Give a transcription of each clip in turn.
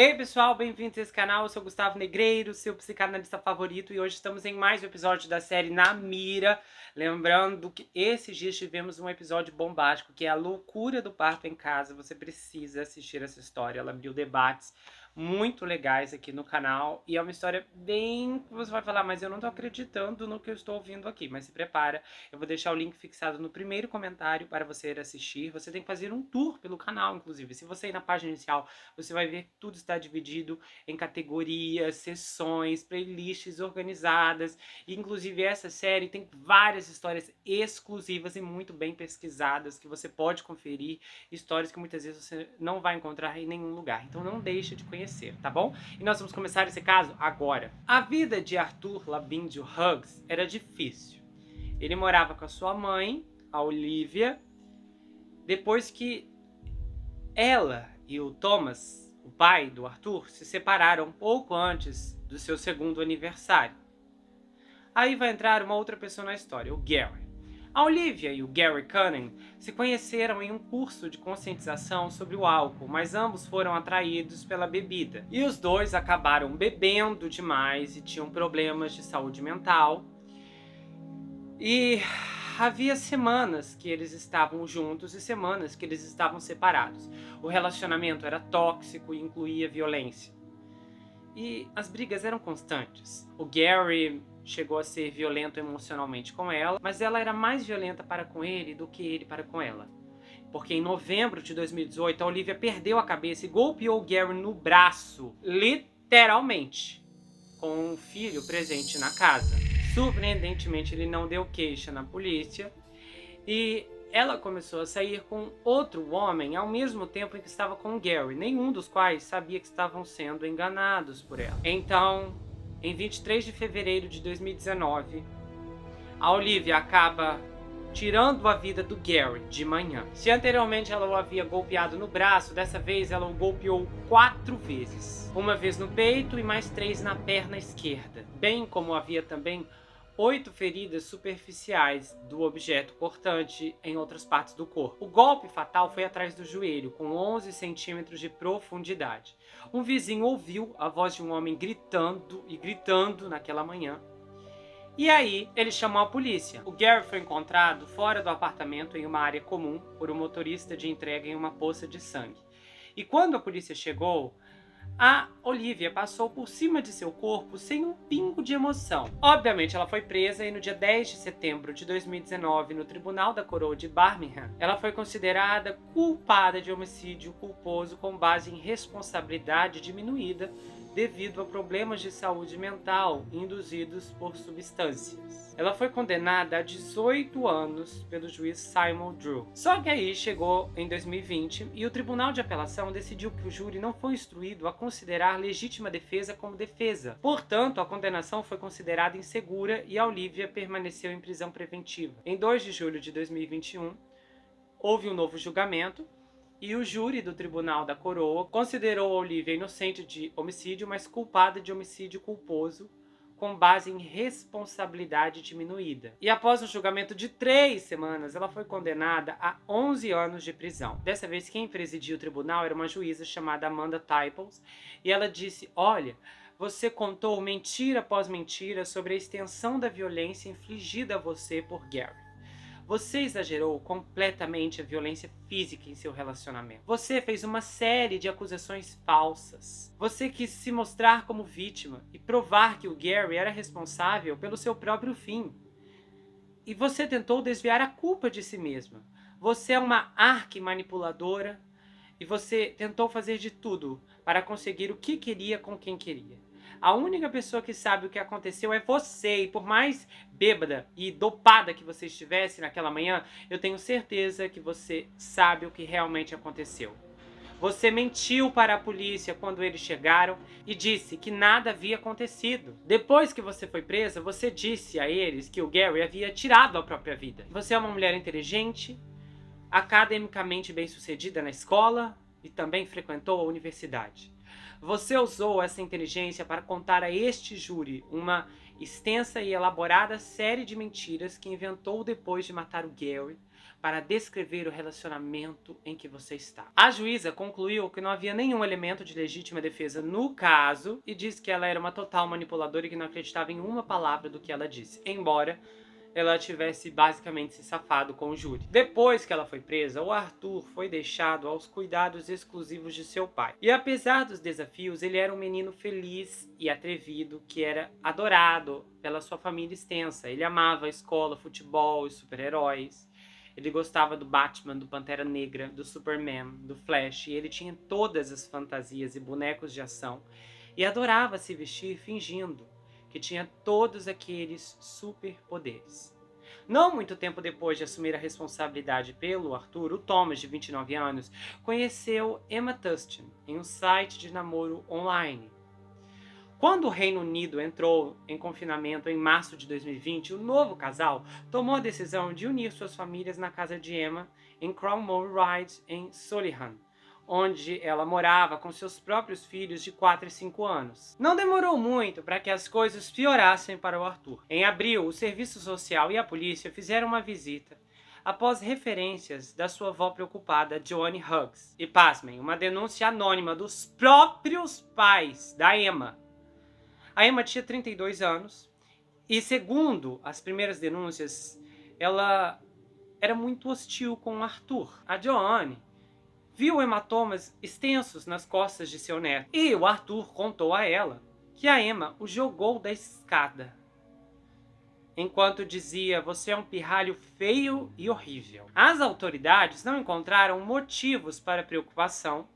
Ei pessoal, bem-vindos a esse canal, eu sou Gustavo Negreiro, seu psicanalista favorito, e hoje estamos em mais um episódio da série Na Mira. Lembrando que esses dias tivemos um episódio bombástico, que é a loucura do parto em casa. Você precisa assistir essa história, ela abriu debates muito legais aqui no canal, e é uma história bem... Você vai falar, mas eu não tô acreditando no que eu estou ouvindo aqui, mas se prepara, eu vou deixar o link fixado no primeiro comentário para você ir assistir. Você tem que fazer um tour pelo canal, inclusive. Se você ir na página inicial, você vai ver que tudo está dividido em categorias, seções, playlists organizadas. E, inclusive, essa série tem várias histórias exclusivas e muito bem pesquisadas que você pode conferir. Histórias que muitas vezes você não vai encontrar em nenhum lugar. Então não deixe de conhecer, tá bom? E nós vamos começar esse caso agora. A vida de Arthur Labindio Hughes era difícil. Ele morava com a sua mãe, a Olivia, depois que ela e o Thomas, o pai do Arthur, se separaram pouco antes do seu segundo aniversário. Aí vai entrar uma outra pessoa na história, o Gary. A Olivia e o Gary Cunningham se conheceram em um curso de conscientização sobre o álcool, mas ambos foram atraídos pela bebida. E os dois acabaram bebendo demais e tinham problemas de saúde mental. E havia semanas que eles estavam juntos e semanas que eles estavam separados. O relacionamento era tóxico e incluía violência. E as brigas eram constantes. O Gary chegou a ser violento emocionalmente com ela, mas ela era mais violenta para com ele do que ele para com ela. Porque em novembro de 2018, a Olivia perdeu a cabeça e golpeou o Gary no braço, literalmente, com um filho presente na casa. Surpreendentemente, ele não deu queixa na polícia e ela começou a sair com outro homem ao mesmo tempo em que estava com o Gary, nenhum dos quais sabia que estavam sendo enganados por ela. Então, em 23 de fevereiro de 2019, a Olivia acaba tirando a vida do Gary de manhã. Se anteriormente ela o havia golpeado no braço, dessa vez ela o golpeou 4 vezes. Uma vez no peito e mais 3 na perna esquerda. Bem como havia também 8 feridas superficiais do objeto cortante em outras partes do corpo. O golpe fatal foi atrás do joelho, com 11 centímetros de profundidade. Um vizinho ouviu a voz de um homem gritando e gritando naquela manhã. E aí, ele chamou a polícia. O Gary foi encontrado fora do apartamento em uma área comum por um motorista de entrega em uma poça de sangue. E quando a polícia chegou, a Olivia passou por cima de seu corpo sem um pingo de emoção. Obviamente, ela foi presa e no dia 10 de setembro de 2019, no Tribunal da Coroa de Birmingham, ela foi considerada culpada de homicídio culposo com base em responsabilidade diminuída devido a problemas de saúde mental induzidos por substâncias. Ela foi condenada a 18 anos pelo juiz Simon Drew. Só que aí chegou em 2020 e o Tribunal de Apelação decidiu que o júri não foi instruído a considerar legítima defesa como defesa. Portanto, a condenação foi considerada insegura e a Olivia permaneceu em prisão preventiva. Em 2 de julho de 2021, houve um novo julgamento e o júri do Tribunal da Coroa considerou a Olivia inocente de homicídio, mas culpada de homicídio culposo, com base em responsabilidade diminuída. E após um julgamento de 3 semanas, ela foi condenada a 11 anos de prisão. Dessa vez, quem presidia o tribunal era uma juíza chamada Amanda Typles, e ela disse: olha, você contou mentira após mentira sobre a extensão da violência infligida a você por Gary. Você exagerou completamente a violência física em seu relacionamento. Você fez uma série de acusações falsas. Você quis se mostrar como vítima e provar que o Gary era responsável pelo seu próprio fim. E você tentou desviar a culpa de si mesma. Você é uma arquimanipuladora e você tentou fazer de tudo para conseguir o que queria com quem queria. A única pessoa que sabe o que aconteceu é você, e por mais bêbada e dopada que você estivesse naquela manhã, eu tenho certeza que você sabe o que realmente aconteceu. Você mentiu para a polícia quando eles chegaram e disse que nada havia acontecido. Depois que você foi presa, você disse a eles que o Gary havia tirado a própria vida. Você é uma mulher inteligente, academicamente bem-sucedida na escola e também frequentou a universidade. Você usou essa inteligência para contar a este júri uma extensa e elaborada série de mentiras que inventou depois de matar o Gary, para descrever o relacionamento em que você está. A juíza concluiu que não havia nenhum elemento de legítima defesa no caso e disse que ela era uma total manipuladora e que não acreditava em uma palavra do que ela disse, embora ela tivesse basicamente se safado com o júri. Depois que ela foi presa, o Arthur foi deixado aos cuidados exclusivos de seu pai. E apesar dos desafios, ele era um menino feliz e atrevido, que era adorado pela sua família extensa. Ele amava a escola, futebol e super-heróis. Ele gostava do Batman, do Pantera Negra, do Superman, do Flash. E ele tinha todas as fantasias e bonecos de ação. E adorava se vestir fingindo que tinha todos aqueles superpoderes. Não muito tempo depois de assumir a responsabilidade pelo Arthur, o Thomas, de 29 anos, conheceu Emma Tustin em um site de namoro online. Quando o Reino Unido entrou em confinamento em março de 2020, o novo casal tomou a decisão de unir suas famílias na casa de Emma, em Cromwell Ride, em Solihull, onde ela morava com seus próprios filhos de 4 e 5 anos. Não demorou muito para que as coisas piorassem para o Arthur. Em abril, o serviço social e a polícia fizeram uma visita após referências da sua avó preocupada, Joanne Hughes. E pasmem, uma denúncia anônima dos próprios pais da Emma. A Emma tinha 32 anos e, segundo as primeiras denúncias, ela era muito hostil com o Arthur. A Joanne viu hematomas extensos nas costas de seu neto. E o Arthur contou a ela que a Emma o jogou da escada, enquanto dizia: "Você é um pirralho feio e horrível". As autoridades não encontraram motivos para preocupação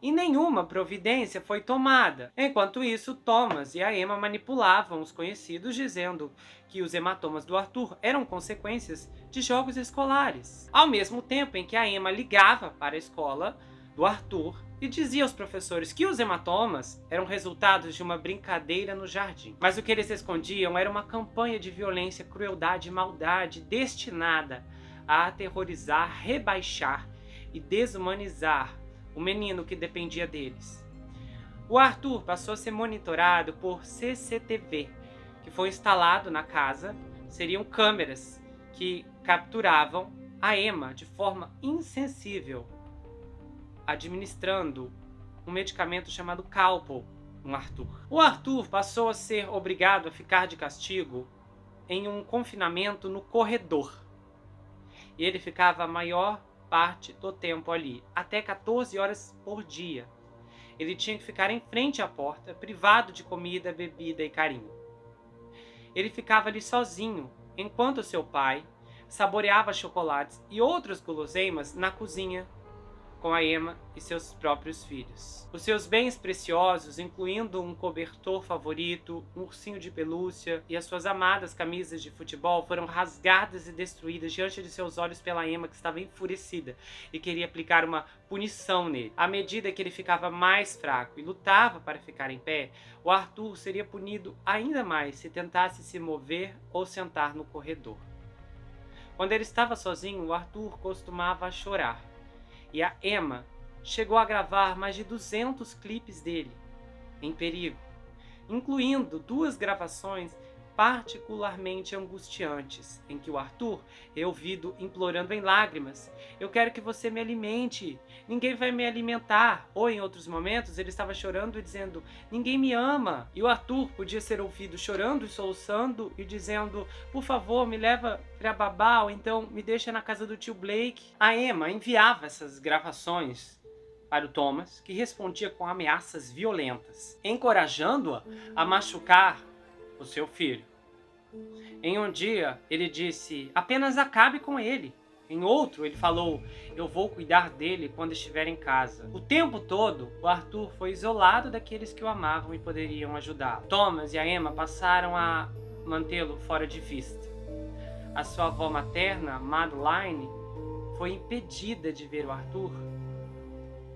e nenhuma providência foi tomada. Enquanto isso, Thomas e a Emma manipulavam os conhecidos, dizendo que os hematomas do Arthur eram consequências de jogos escolares. Ao mesmo tempo em que a Emma ligava para a escola do Arthur e dizia aos professores que os hematomas eram resultados de uma brincadeira no jardim. Mas o que eles escondiam era uma campanha de violência, crueldade e maldade destinada a aterrorizar, rebaixar e desumanizar o menino que dependia deles. O Arthur passou a ser monitorado por CCTV, que foi instalado na casa. Seriam câmeras que capturavam a Emma de forma insensível, administrando um medicamento chamado Calpol no Arthur. O Arthur passou a ser obrigado a ficar de castigo em um confinamento no corredor. E ele ficava a maior parte do tempo ali, até 14 horas por dia. Ele tinha que ficar em frente à porta, privado de comida, bebida e carinho. Ele ficava ali sozinho, enquanto seu pai saboreava chocolates e outras guloseimas na cozinha com a Emma e seus próprios filhos. Os seus bens preciosos, incluindo um cobertor favorito, um ursinho de pelúcia e as suas amadas camisas de futebol, foram rasgadas e destruídas diante de seus olhos pela Emma, que estava enfurecida e queria aplicar uma punição nele. À medida que ele ficava mais fraco e lutava para ficar em pé, o Arthur seria punido ainda mais se tentasse se mover ou sentar no corredor. Quando ele estava sozinho, o Arthur costumava chorar. E a Emma chegou a gravar mais de 200 clipes dele em perigo, incluindo 2 gravações particularmente angustiantes, em que o Arthur é ouvido implorando em lágrimas: "Eu quero que você me alimente, ninguém vai me alimentar". Ou em outros momentos ele estava chorando e dizendo: "Ninguém me ama". E o Arthur podia ser ouvido chorando e soluçando e dizendo: "Por favor, me leva pra babá, ou então me deixa na casa do tio Blake". A Emma enviava essas gravações para o Thomas, que respondia com ameaças violentas, encorajando-a a machucar o seu filho. Em um dia, ele disse: "Apenas acabe com ele". Em outro, ele falou: "Eu vou cuidar dele quando estiver em casa". O tempo todo, o Arthur foi isolado daqueles que o amavam e poderiam ajudá-lo. Thomas e a Emma passaram a mantê-lo fora de vista. A sua avó materna, Madeline, foi impedida de ver o Arthur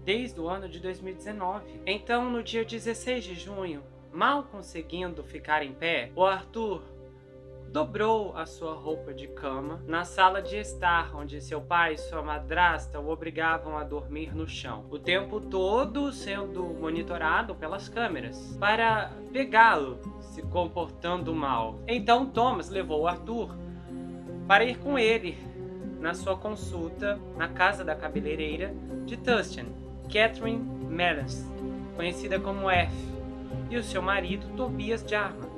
desde o ano de 2019. Então, no dia 16 de junho, mal conseguindo ficar em pé, o Arthur dobrou a sua roupa de cama na sala de estar, onde seu pai e sua madrasta o obrigavam a dormir no chão, o tempo todo sendo monitorado pelas câmeras para pegá-lo se comportando mal. Então Thomas levou o Arthur para ir com ele na sua consulta na casa da cabeleireira de Thurston, Catherine Meredith, conhecida como F, e o seu marido Tobias Jarman.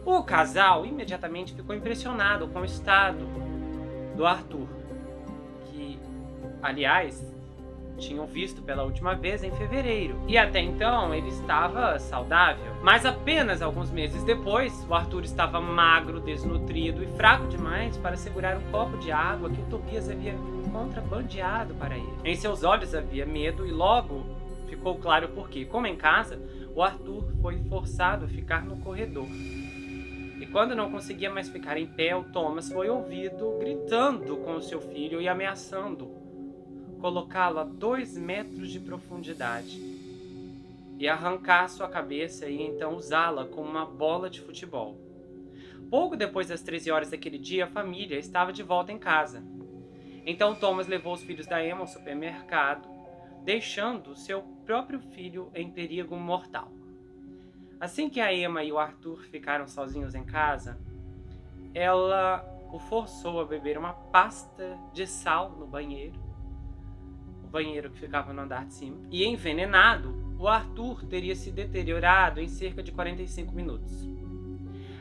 O casal imediatamente ficou impressionado com o estado do Arthur, que, aliás, tinham visto pela última vez em fevereiro, e até então ele estava saudável. Mas apenas alguns meses depois, o Arthur estava magro, desnutrido e fraco demais para segurar um copo de água que o Tobias havia contrabandeado para ele. Em seus olhos havia medo e logo ficou claro por quê. Como em casa, o Arthur foi forçado a ficar no corredor. E quando não conseguia mais ficar em pé, o Thomas foi ouvido gritando com o seu filho e ameaçando colocá-lo a 2 metros de profundidade e arrancar sua cabeça e então usá-la como uma bola de futebol. Pouco depois das 13 horas daquele dia, a família estava de volta em casa. Então Thomas levou os filhos da Emma ao supermercado, deixando seu próprio filho em perigo mortal. Assim que a Emma e o Arthur ficaram sozinhos em casa, ela o forçou a beber uma pasta de sal no banheiro que ficava no andar de cima, e envenenado, o Arthur teria se deteriorado em cerca de 45 minutos.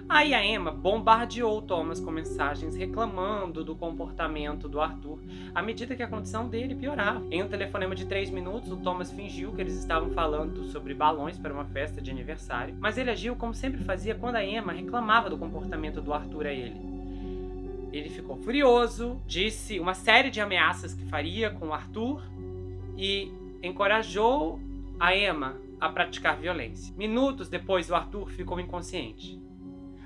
Aí a Emma bombardeou o Thomas com mensagens reclamando do comportamento do Arthur à medida que a condição dele piorava. Em um telefonema de 3 minutos, o Thomas fingiu que eles estavam falando sobre balões para uma festa de aniversário, mas ele agiu como sempre fazia quando a Emma reclamava do comportamento do Arthur a ele. Ele ficou furioso, disse uma série de ameaças que faria com o Arthur e encorajou a Emma a praticar violência. Minutos depois, o Arthur ficou inconsciente.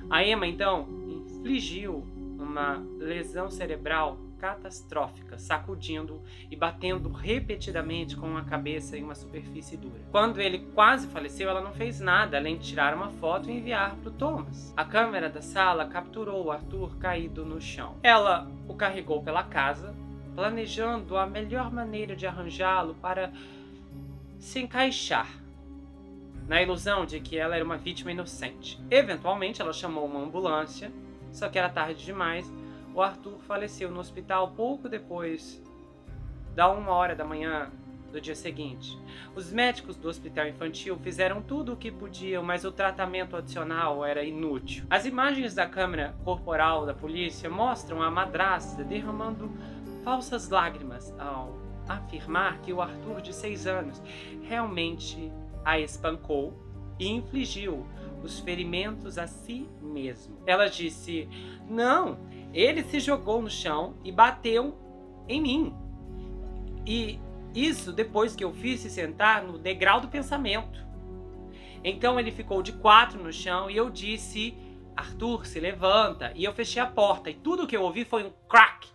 A Emma, então, infligiu uma lesão cerebral catastrófica, sacudindo e batendo repetidamente com a cabeça em uma superfície dura. Quando ele quase faleceu, ela não fez nada além de tirar uma foto e enviar para o Thomas. A câmera da sala capturou o Arthur caído no chão. Ela o carregou pela casa, planejando a melhor maneira de arranjá-lo para se encaixar, na ilusão de que ela era uma vítima inocente. Eventualmente, ela chamou uma ambulância, só que era tarde demais. O Arthur faleceu no hospital pouco depois da 1h da manhã do dia seguinte. Os médicos do hospital infantil fizeram tudo o que podiam, mas o tratamento adicional era inútil. As imagens da câmera corporal da polícia mostram a madrasta derramando falsas lágrimas ao afirmar que o Arthur, de 6 anos, realmente a espancou e infligiu os ferimentos a si mesmo. Ela disse: "Não, ele se jogou no chão e bateu em mim. E isso depois que eu fiz se sentar no degrau do pensamento. Então ele ficou de 4 no chão e eu disse: Arthur, se levanta. E eu fechei a porta e tudo que eu ouvi foi um crack.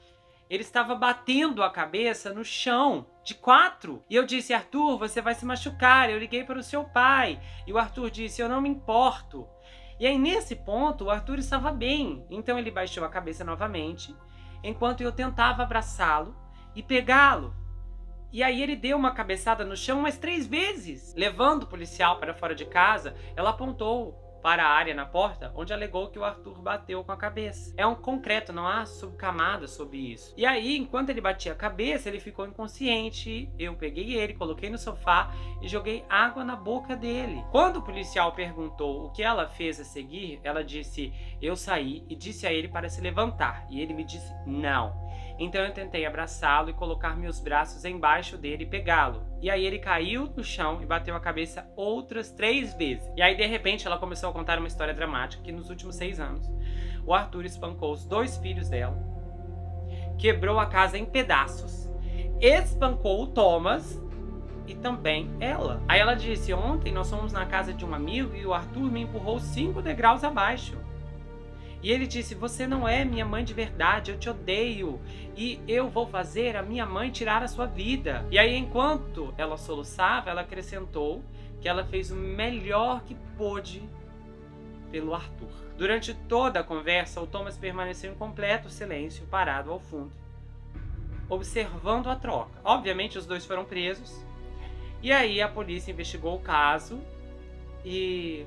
Ele estava batendo a cabeça no chão, de 4. E eu disse: Arthur, você vai se machucar. Eu liguei para o seu pai. E o Arthur disse: eu não me importo. E aí, nesse ponto, o Arthur estava bem. Então ele baixou a cabeça novamente, enquanto eu tentava abraçá-lo e pegá-lo. E aí ele deu uma cabeçada no chão umas 3 vezes. Levando o policial para fora de casa, ela apontou para a área na porta, onde alegou que o Arthur bateu com a cabeça. É um concreto, não há subcamada sobre isso. E aí, enquanto ele batia a cabeça, ele ficou inconsciente. Eu peguei ele, coloquei no sofá e joguei água na boca dele. Quando o policial perguntou o que ela fez a seguir, ela disse: eu saí e disse a ele para se levantar. E ele me disse: não. Então eu tentei abraçá-lo e colocar meus braços embaixo dele e pegá-lo. E aí ele caiu no chão e bateu a cabeça outras 3 vezes. E aí de repente ela começou a contar uma história dramática que nos últimos 6 anos o Arthur espancou os 2 filhos dela, quebrou a casa em pedaços, espancou o Thomas e também ela. Aí ela disse: ontem nós fomos na casa de um amigo e o Arthur me empurrou 5 degraus abaixo. E ele disse: você não é minha mãe de verdade, eu te odeio. E eu vou fazer a minha mãe tirar a sua vida. E aí, enquanto ela soluçava, ela acrescentou que ela fez o melhor que pôde pelo Arthur. Durante toda a conversa, o Thomas permaneceu em completo silêncio, parado ao fundo, observando a troca. Obviamente, os 2 foram presos. E aí a polícia investigou o caso e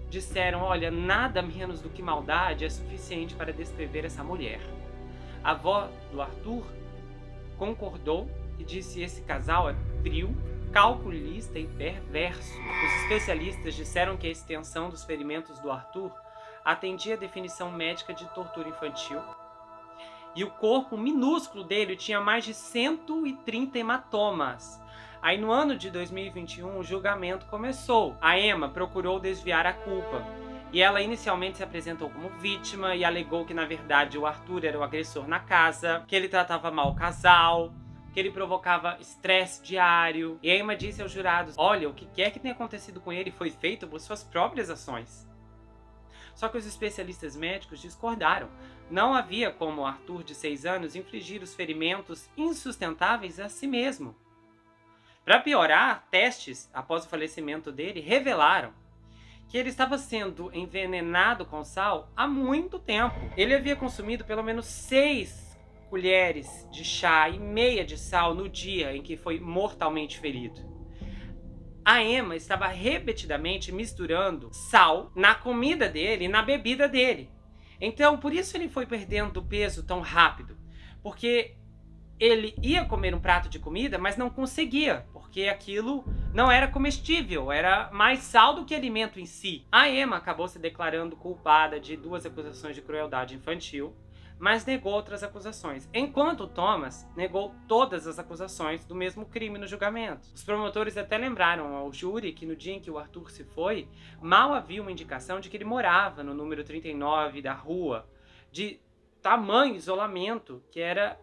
disseram: olha, nada menos do que maldade é suficiente para descrever essa mulher. A avó do Arthur concordou e disse: esse casal é frio, calculista e perverso. Os especialistas disseram que a extensão dos ferimentos do Arthur atendia a definição médica de tortura infantil. E o corpo minúsculo dele tinha mais de 130 hematomas. Aí no ano de 2021 o julgamento começou. A Emma procurou desviar a culpa. E ela inicialmente se apresentou como vítima e alegou que na verdade o Arthur era o agressor na casa, que ele tratava mal o casal, que ele provocava estresse diário. E a Emma disse aos jurados: olha, o que quer que tenha acontecido com ele foi feito por suas próprias ações. Só que os especialistas médicos discordaram. Não havia como o Arthur, de 6 anos, infligir os ferimentos insustentáveis a si mesmo. Para piorar, testes após o falecimento dele revelaram que ele estava sendo envenenado com sal há muito tempo. Ele havia consumido pelo menos 6 colheres de chá e meia de sal no dia em que foi mortalmente ferido. A Emma estava repetidamente misturando sal na comida dele e na bebida dele. Então, por isso ele foi perdendo peso tão rápido. Porque ele ia comer um prato de comida, mas não conseguia, porque aquilo não era comestível, era mais sal do que alimento em si. A Emma acabou se declarando culpada de 2 acusações de crueldade infantil, mas negou outras acusações, enquanto Thomas negou todas as acusações do mesmo crime no julgamento. Os promotores até lembraram ao júri que no dia em que o Arthur se foi, mal havia uma indicação de que ele morava no número 39 da rua, de tamanho isolamento que era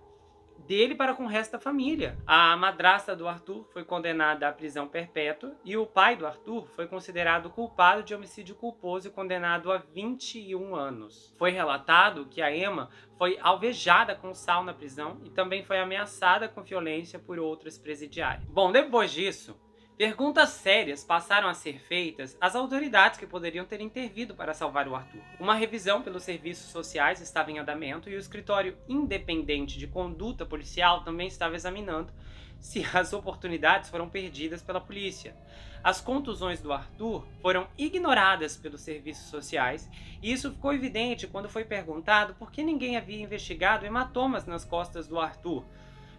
dele para com o resto da família. A madrasta do Arthur foi condenada à prisão perpétua e o pai do Arthur foi considerado culpado de homicídio culposo e condenado a 21 anos. Foi relatado que a Emma foi alvejada com sal na prisão e também foi ameaçada com violência por outras presidiárias. Bom, depois disso, perguntas sérias passaram a ser feitas às autoridades que poderiam ter intervido para salvar o Arthur. Uma revisão pelos serviços sociais estava em andamento e o escritório independente de conduta policial também estava examinando se as oportunidades foram perdidas pela polícia. As contusões do Arthur foram ignoradas pelos serviços sociais e isso ficou evidente quando foi perguntado por que ninguém havia investigado hematomas nas costas do Arthur,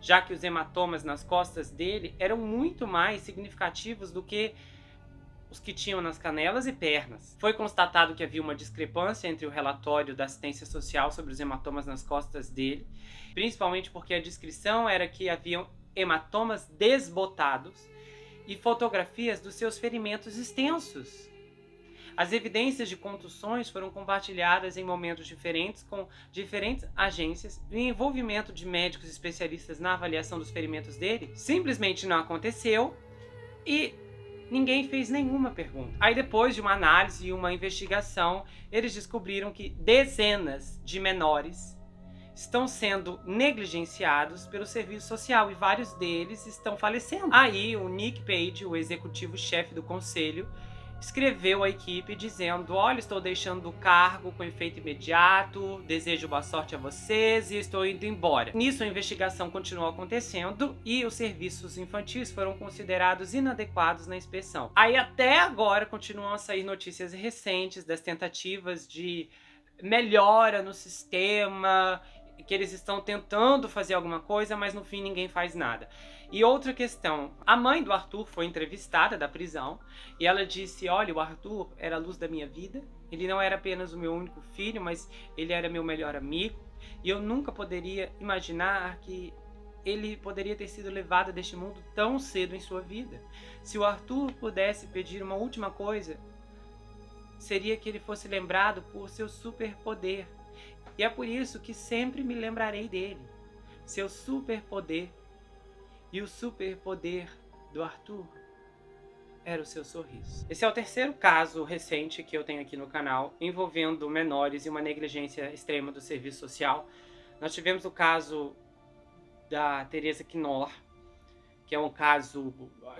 já que os hematomas nas costas dele eram muito mais significativos do que os que tinham nas canelas e pernas. Foi constatado que havia uma discrepância entre o relatório da assistência social sobre os hematomas nas costas dele, principalmente porque a descrição era que haviam hematomas desbotados e fotografias dos seus ferimentos extensos. As evidências de contusões foram compartilhadas em momentos diferentes com diferentes agências e o envolvimento de médicos especialistas na avaliação dos ferimentos dele simplesmente não aconteceu e ninguém fez nenhuma pergunta. Aí depois de uma análise e uma investigação, eles descobriram que dezenas de menores estão sendo negligenciados pelo serviço social e vários deles estão falecendo. Aí o Nick Page, o executivo-chefe do conselho, escreveu à equipe dizendo: olha, estou deixando o cargo com efeito imediato, desejo boa sorte a vocês e estou indo embora. Nisso a investigação continuou acontecendo e os serviços infantis foram considerados inadequados na inspeção. Aí até agora continuam a sair notícias recentes das tentativas de melhora no sistema, que eles estão tentando fazer alguma coisa, mas no fim ninguém faz nada. E outra questão, a mãe do Arthur foi entrevistada da prisão e ela disse: olha, o Arthur era a luz da minha vida, ele não era apenas o meu único filho, mas ele era meu melhor amigo e eu nunca poderia imaginar que ele poderia ter sido levado deste mundo tão cedo em sua vida. Se o Arthur pudesse pedir uma última coisa, seria que ele fosse lembrado por seu superpoder. E é por isso que sempre me lembrarei dele. Seu superpoder. E o superpoder do Arthur era o seu sorriso. Esse é o terceiro caso recente que eu tenho aqui no canal, envolvendo menores e uma negligência extrema do serviço social. Nós tivemos o caso da Teresa Knorr, que é um caso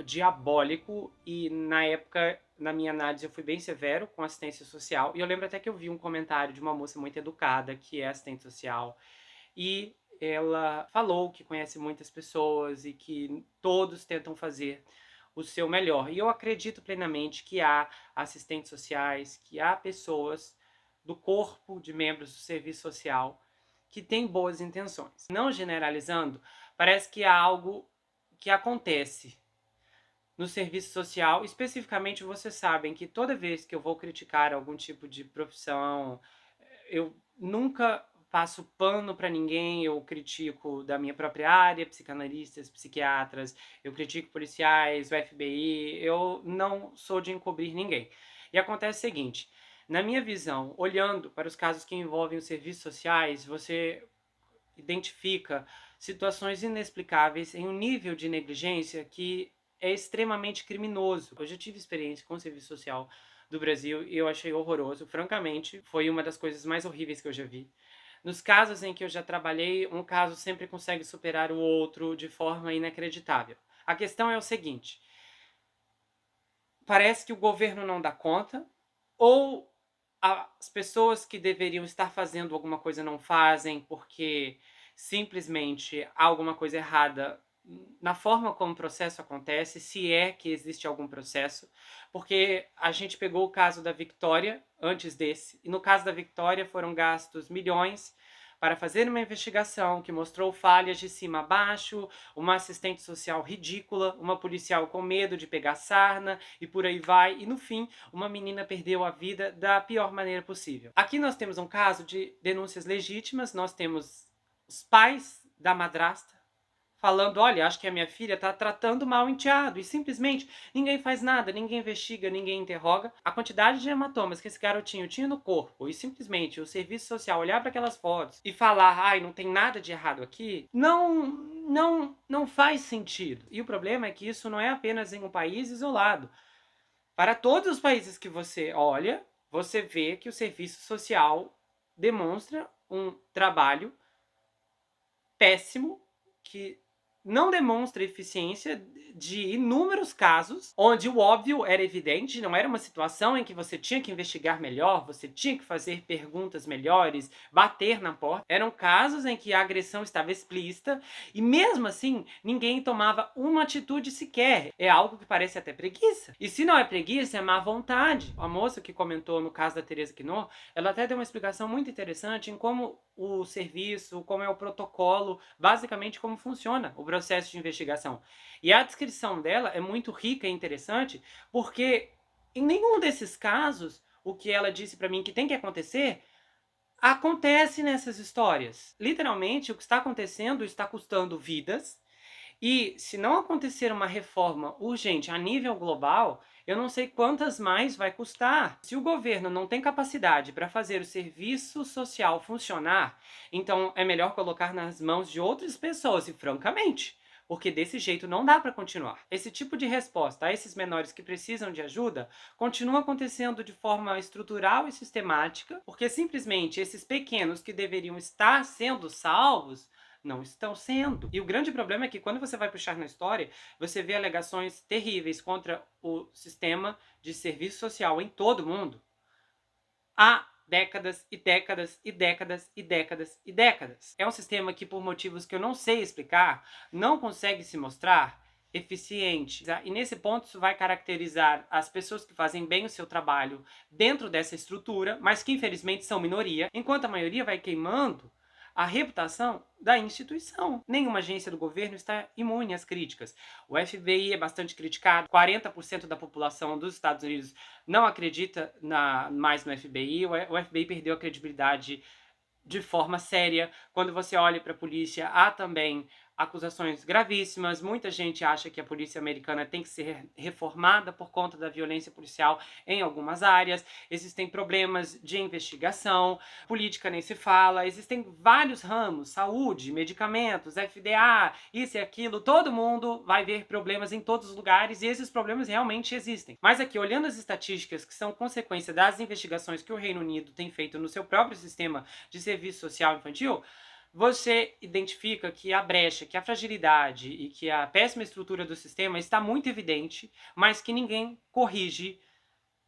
diabólico, e na época, na minha análise, eu fui bem severo com assistência social. E eu lembro até que eu vi um comentário de uma moça muito educada, que é assistente social, e ela falou que conhece muitas pessoas e que todos tentam fazer o seu melhor. E eu acredito plenamente que há assistentes sociais, que há pessoas do corpo de membros do serviço social que tem boas intenções. Não generalizando, parece que há algo que acontece no serviço social. Especificamente, vocês sabem que toda vez que eu vou criticar algum tipo de profissão, eu nunca passo pano para ninguém, eu critico da minha própria área, psicanalistas, psiquiatras, eu critico policiais, o FBI, eu não sou de encobrir ninguém. E acontece o seguinte, na minha visão, olhando para os casos que envolvem os serviços sociais, você identifica situações inexplicáveis em um nível de negligência que é extremamente criminoso. Eu já tive experiência com o serviço social do Brasil e eu achei horroroso. Francamente, foi uma das coisas mais horríveis que eu já vi. Nos casos em que eu já trabalhei, um caso sempre consegue superar o outro de forma inacreditável. A questão é o seguinte: parece que o governo não dá conta, ou as pessoas que deveriam estar fazendo alguma coisa não fazem porque simplesmente há alguma coisa errada na forma como o processo acontece, se é que existe algum processo, porque a gente pegou o caso da Victória antes desse, e no caso da Victória foram gastos milhões para fazer uma investigação que mostrou falhas de cima a baixo, uma assistente social ridícula, uma policial com medo de pegar sarna e por aí vai, e no fim, uma menina perdeu a vida da pior maneira possível. Aqui nós temos um caso de denúncias legítimas, nós temos os pais da madrasta falando, olha, acho que a minha filha está tratando mal o enteado, e simplesmente ninguém faz nada, ninguém investiga, ninguém interroga. A quantidade de hematomas que esse garotinho tinha no corpo, e simplesmente o serviço social olhar para aquelas fotos e falar, ai, não tem nada de errado aqui, não faz sentido. E o problema é que isso não é apenas em um país isolado. Para todos os países que você olha, você vê que o serviço social demonstra um trabalho péssimo que não demonstra eficiência de inúmeros casos onde o óbvio era evidente, não era uma situação em que você tinha que investigar melhor, você tinha que fazer perguntas melhores, bater na porta. Eram casos em que a agressão estava explícita e mesmo assim ninguém tomava uma atitude sequer. É algo que parece até preguiça. E se não é preguiça, é má vontade. A moça que comentou no caso da Teresa Quinot, ela até deu uma explicação muito interessante em como o serviço, como é o protocolo, basicamente como funciona o processo de investigação. E a descrição dela é muito rica e interessante, porque em nenhum desses casos, o que ela disse para mim que tem que acontecer, acontece nessas histórias. Literalmente, o que está acontecendo está custando vidas, e se não acontecer uma reforma urgente a nível global, eu não sei quantas mais vai custar. Se o governo não tem capacidade para fazer o serviço social funcionar, então é melhor colocar nas mãos de outras pessoas, e francamente, porque desse jeito não dá para continuar. Esse tipo de resposta a esses menores que precisam de ajuda continua acontecendo de forma estrutural e sistemática, porque simplesmente esses pequenos que deveriam estar sendo salvos não estão sendo. E o grande problema é que quando você vai puxar na história, você vê alegações terríveis contra o sistema de serviço social em todo o mundo há décadas e décadas e décadas e décadas e décadas. É um sistema que, por motivos que eu não sei explicar, não consegue se mostrar eficiente. E nesse ponto isso vai caracterizar as pessoas que fazem bem o seu trabalho dentro dessa estrutura, mas que infelizmente são minoria, enquanto a maioria vai queimando a reputação da instituição. Nenhuma agência do governo está imune às críticas. O FBI é bastante criticado, 40% da população dos Estados Unidos não acredita mais no FBI, o FBI perdeu a credibilidade de forma séria. Quando você olha para a polícia, há também acusações gravíssimas. Muita gente acha que a polícia americana tem que ser reformada por conta da violência policial em algumas áreas. Existem problemas de investigação, política nem se fala, existem vários ramos, saúde, medicamentos, FDA, isso e aquilo. Todo mundo vai ver problemas em todos os lugares e esses problemas realmente existem. Mas aqui, olhando as estatísticas que são consequência das investigações que o Reino Unido tem feito no seu próprio sistema de serviço social infantil, você identifica que a brecha, que a fragilidade e que a péssima estrutura do sistema está muito evidente, mas que ninguém corrige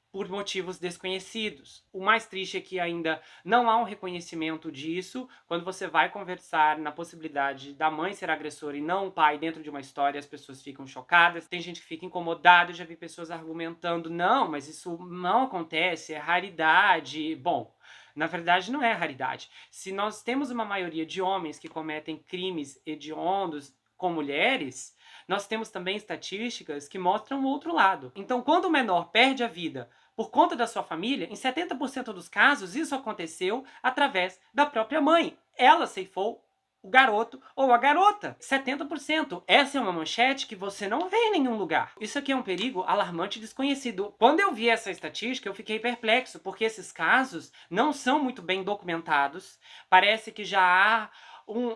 por motivos desconhecidos. O mais triste é que ainda não há um reconhecimento disso. Quando você vai conversar na possibilidade da mãe ser agressora e não o pai dentro de uma história, as pessoas ficam chocadas. Tem gente que fica incomodada, eu já vi pessoas argumentando, não, mas isso não acontece, é raridade. Bom, Na verdade, não é raridade. Se nós temos uma maioria de homens que cometem crimes hediondos com mulheres, nós temos também estatísticas que mostram o outro lado. Então, quando o menor perde a vida por conta da sua família, em 70% dos casos, isso aconteceu através da própria mãe. Ela ceifou o garoto ou a garota. 70%. Essa é uma manchete que você não vê em nenhum lugar. Isso aqui é um perigo alarmante e desconhecido. Quando eu vi essa estatística, eu fiquei perplexo, porque esses casos não são muito bem documentados. Parece que já há um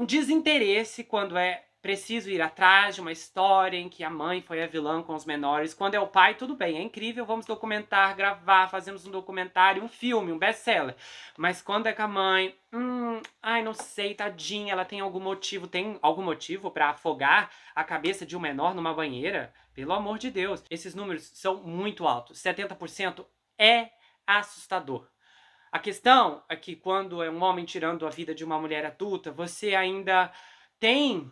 desinteresse quando é preciso ir atrás de uma história em que a mãe foi a vilã com os menores. Quando é o pai, tudo bem, é incrível, vamos documentar, gravar, fazemos um documentário, um filme, um best-seller. Mas quando é com a mãe, ai, não sei, tadinha, ela tem algum motivo para afogar a cabeça de um menor numa banheira? Pelo amor de Deus, esses números são muito altos. 70% é assustador. A questão é que quando é um homem tirando a vida de uma mulher adulta, você ainda tem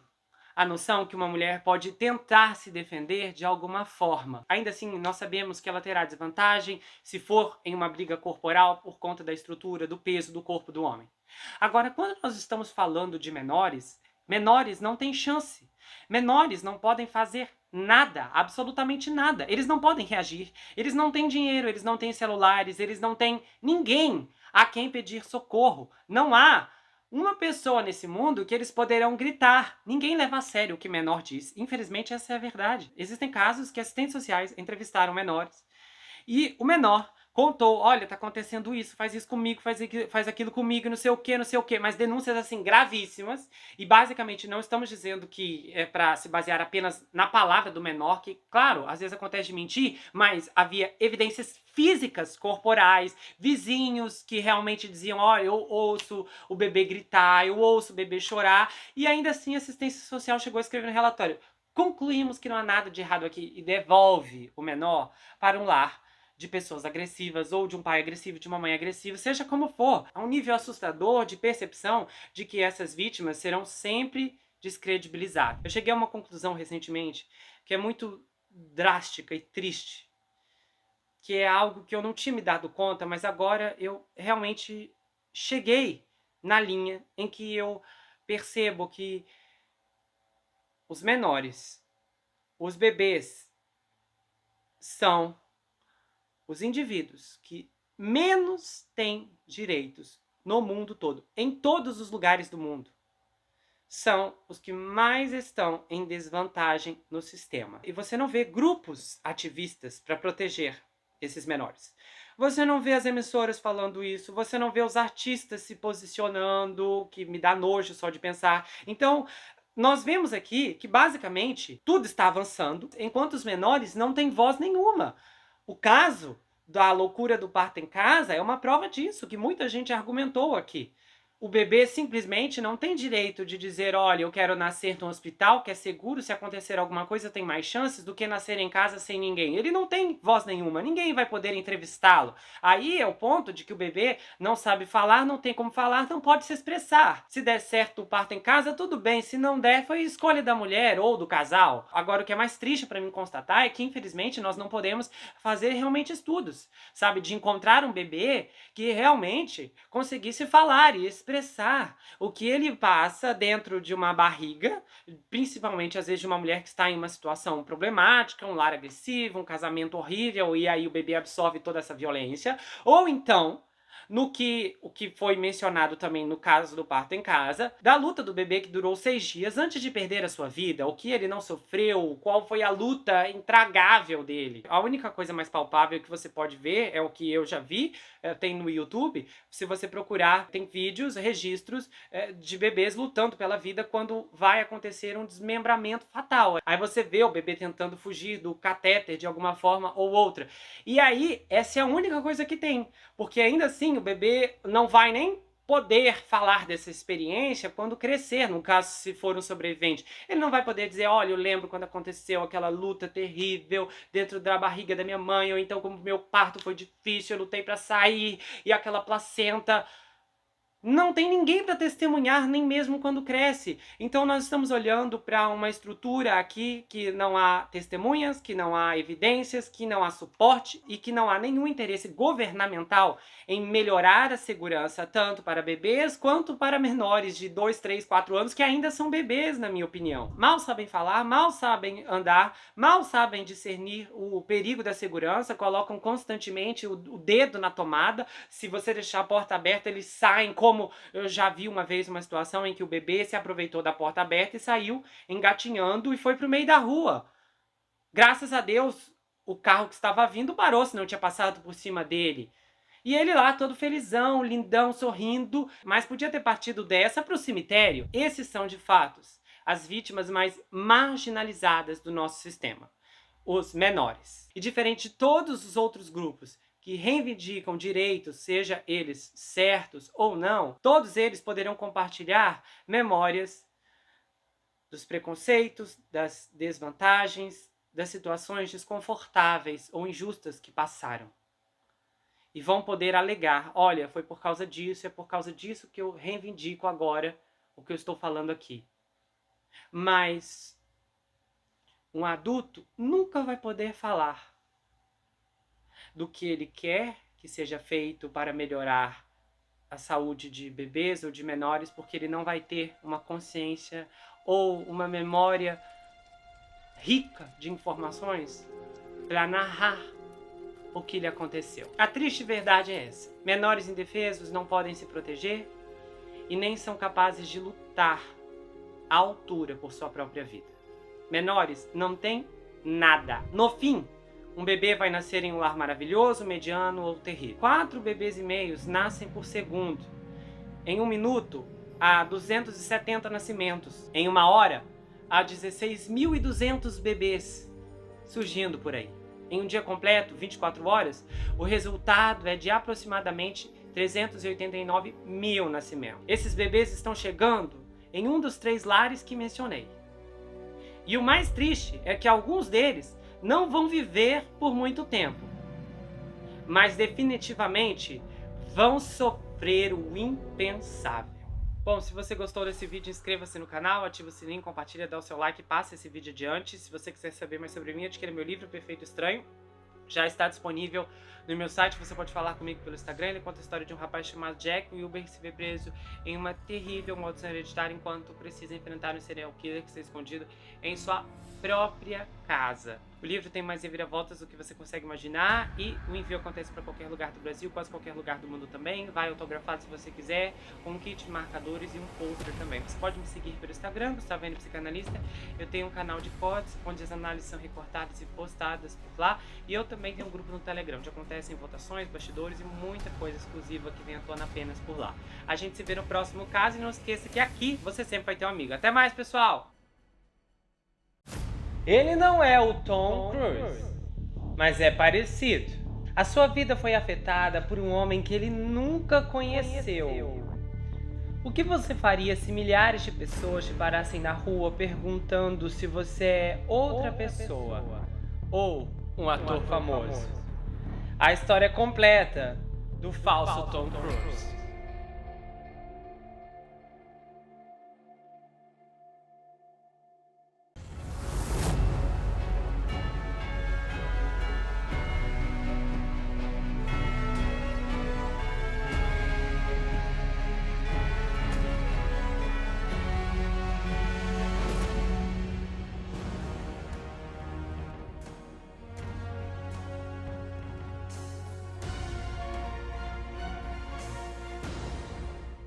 a noção que uma mulher pode tentar se defender de alguma forma. Ainda assim, nós sabemos que ela terá desvantagem se for em uma briga corporal por conta da estrutura, do peso do corpo do homem. Agora, quando nós estamos falando de menores, menores não têm chance. Menores não podem fazer nada, absolutamente nada. Eles não podem reagir, eles não têm dinheiro, eles não têm celulares, eles não têm ninguém a quem pedir socorro. Não há uma pessoa nesse mundo que eles poderão gritar. Ninguém leva a sério o que menor diz. Infelizmente, essa é a verdade. Existem casos que assistentes sociais entrevistaram menores e o menor contou, olha, tá acontecendo isso comigo, faz aquilo comigo, não sei o que, mas denúncias assim gravíssimas, e basicamente não estamos dizendo que é para se basear apenas na palavra do menor, que claro, às vezes acontece de mentir, mas havia evidências físicas, corporais, vizinhos que realmente diziam, olha, eu ouço o bebê gritar, eu ouço o bebê chorar, e ainda assim a assistência social chegou a escrever no relatório, concluímos que não há nada de errado aqui, e devolve o menor para um lar de pessoas agressivas, ou de um pai agressivo, de uma mãe agressiva, seja como for. Há um nível assustador de percepção de que essas vítimas serão sempre descredibilizadas. Eu cheguei a uma conclusão recentemente que é muito drástica e triste, que é algo que eu não tinha me dado conta, mas agora eu realmente cheguei na linha em que eu percebo que os menores, os bebês, são os indivíduos que menos têm direitos no mundo todo, em todos os lugares do mundo, são os que mais estão em desvantagem no sistema. E você não vê grupos ativistas para proteger esses menores. Você não vê as emissoras falando isso, você não vê os artistas se posicionando, que me dá nojo só de pensar. Então, nós vemos aqui que basicamente tudo está avançando, enquanto os menores não têm voz nenhuma. O caso da loucura do parto em casa é uma prova disso, que muita gente argumentou aqui. O bebê simplesmente não tem direito de dizer, olha, eu quero nascer no hospital, que é seguro, se acontecer alguma coisa tem mais chances do que nascer em casa sem ninguém. Ele não tem voz nenhuma, ninguém vai poder entrevistá-lo. Aí é o ponto de que o bebê não sabe falar, não tem como falar, não pode se expressar. Se der certo o parto em casa, tudo bem, se não der, foi escolha da mulher ou do casal. Agora, o que é mais triste para mim constatar é que, infelizmente, nós não podemos fazer realmente estudos, sabe, de encontrar um bebê que realmente conseguisse falar e expressar o que ele passa dentro de uma barriga, principalmente às vezes de uma mulher que está em uma situação problemática, um lar agressivo, um casamento horrível, e aí o bebê absorve toda essa violência, ou então o que foi mencionado também no caso do parto em casa, da luta do bebê que durou 6 dias antes de perder a sua vida, o que ele não sofreu, qual foi a luta intragável dele. A única coisa mais palpável que você pode ver é o que eu já vi, tem no YouTube, se você procurar, tem vídeos, registros de bebês lutando pela vida quando vai acontecer um desmembramento fatal. Aí você vê o bebê tentando fugir do catéter de alguma forma ou outra. E aí, essa é a única coisa que tem, porque ainda assim o bebê não vai nem poder falar dessa experiência quando crescer, no caso se for um sobrevivente. Ele não vai poder dizer, olha, eu lembro quando aconteceu aquela luta terrível dentro da barriga da minha mãe, ou então como meu parto foi difícil, eu lutei para sair, e aquela placenta. Não tem ninguém para testemunhar, nem mesmo quando cresce. Então nós estamos olhando para uma estrutura aqui que não há testemunhas, que não há evidências, que não há suporte e que não há nenhum interesse governamental em melhorar a segurança tanto para bebês quanto para menores de 2, 3, 4 anos que ainda são bebês, na minha opinião. Mal sabem falar, mal sabem andar, mal sabem discernir o perigo da segurança, colocam constantemente o dedo na tomada. Se você deixar a porta aberta, eles saem como eu já vi uma vez uma situação em que o bebê se aproveitou da porta aberta e saiu engatinhando e foi pro meio da rua. Graças a Deus, o carro que estava vindo parou, se não tinha passado por cima dele. E ele lá todo felizão, lindão, sorrindo, mas podia ter partido dessa pro cemitério. Esses são, de fato, as vítimas mais marginalizadas do nosso sistema. Os menores. E diferente de todos os outros grupos que reivindicam direitos, seja eles certos ou não, todos eles poderão compartilhar memórias dos preconceitos, das desvantagens, das situações desconfortáveis ou injustas que passaram. E vão poder alegar, olha, foi por causa disso, é por causa disso que eu reivindico agora o que eu estou falando aqui. Mas um adulto nunca vai poder falar do que ele quer que seja feito para melhorar a saúde de bebês ou de menores, porque ele não vai ter uma consciência ou uma memória rica de informações para narrar o que lhe aconteceu. A triste verdade é essa. Menores indefesos não podem se proteger e nem são capazes de lutar à altura por sua própria vida. Menores não têm nada. No fim, um bebê vai nascer em um lar maravilhoso, mediano ou terrível. 4 bebês e meios nascem por segundo. Em 1 minuto, há 270 nascimentos. Em 1 hora, há 16.200 bebês surgindo por aí. Em um dia completo, 24 horas, o resultado é de aproximadamente 389 mil nascimentos. Esses bebês estão chegando em um dos 3 lares que mencionei. E o mais triste é que alguns deles não vão viver por muito tempo, mas definitivamente vão sofrer o impensável. Bom, se você gostou desse vídeo, inscreva-se no canal, ativa o sininho, compartilha, dá o seu like e passe esse vídeo adiante. Se você quiser saber mais sobre mim, adquira meu livro Perfeito Estranho. Já está disponível no meu site, você pode falar comigo pelo Instagram. Ele conta a história de um rapaz chamado Jack Wilber que se vê preso em uma terrível maldição hereditária enquanto precisa enfrentar um serial killer que está escondido em sua própria casa. O livro tem mais reviravoltas do que você consegue imaginar e o envio acontece para qualquer lugar do Brasil, quase qualquer lugar do mundo também. Vai autografado se você quiser, com um kit de marcadores e um pôster também. Você pode me seguir pelo Instagram, Gustavo N Psicanalista. Eu tenho um canal de cortes, onde as análises são recortadas e postadas por lá. E eu também tenho um grupo no Telegram, onde acontecem votações, bastidores e muita coisa exclusiva que vem à tona apenas por lá. A gente se vê no próximo caso e não esqueça que aqui você sempre vai ter um amigo. Até mais, pessoal! Ele não é o Tom Cruise, mas é parecido. A sua vida foi afetada por um homem que ele nunca conheceu. O que você faria se milhares de pessoas te parassem na rua perguntando se você é outra pessoa ou um ator famoso? A história completa do falso Tom Cruise.